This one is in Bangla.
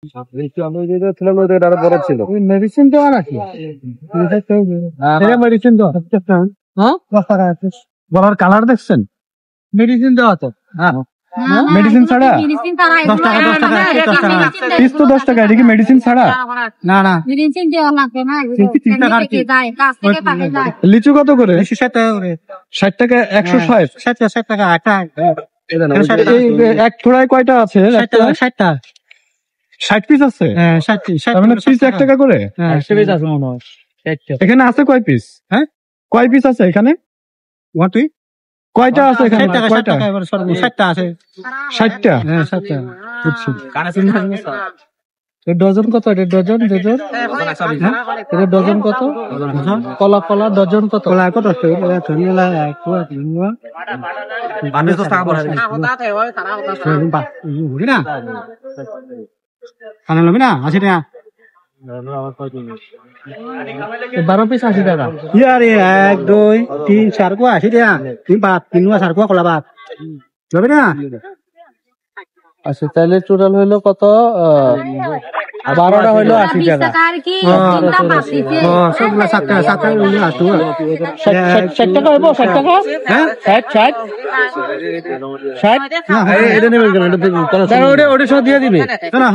আমি যেটা ছিলাম ওটা আরো বড় ছিল। মেডিসিন দেওয়া নাকি? মেডিসিন দেওয়া হ্যাঁ, গলার কালার দেখছেন? মেডিসিন দেওয়া তো মেডিসিন ছাড়া 10 টাকা 10 টাকা 10 টাকা পিস তো 10 টাকা। এটা কি মেডিসিন ছাড়া? না না মেডিসিন দেওয়া লাগবে না, লিচু কত করে? 60 টাকা করে। 60 টাকা 160 60 টাকা একটা। এক থোড়ায় কয়টা আছে? 60টা 60 পিস আছে। হ্যাঁ 60 পিস, মানে পিস 1 টাকা করে। হ্যাঁ 60 পিস আছে মনে হয়। এখানে আছে কয় পিস? হ্যাঁ কয় পিস আছে এখানে? ওয়াটি কয়টা আছে এখানে? কয়টা? 60টা আছে। 60টা? হ্যাঁ 60টা। বুঝছি। ডজন কত? এটা ডজন ডজন এটা ডজন কত? কলা কলা ডজন কত? কলা কত? কানে লবি না 80 টাকা। 12 পিস 80 টাকা। ইয়ারে 1 2 3 4 को 80 টাকা। 3 5 3 4 को কলা ভাত লবি না। আচ্ছা তাহলে টোটাল হইলো কত? 12টা হইলো 80 টাকা। সবগুলা 7 টাকা 7 টাকা হইলো 60 টাকা হইবো। 60 টাকা? হ্যাঁ 60 60 60 না এটা নেবেন কেন? এটা ওটা সব দিয়ে দিবে না।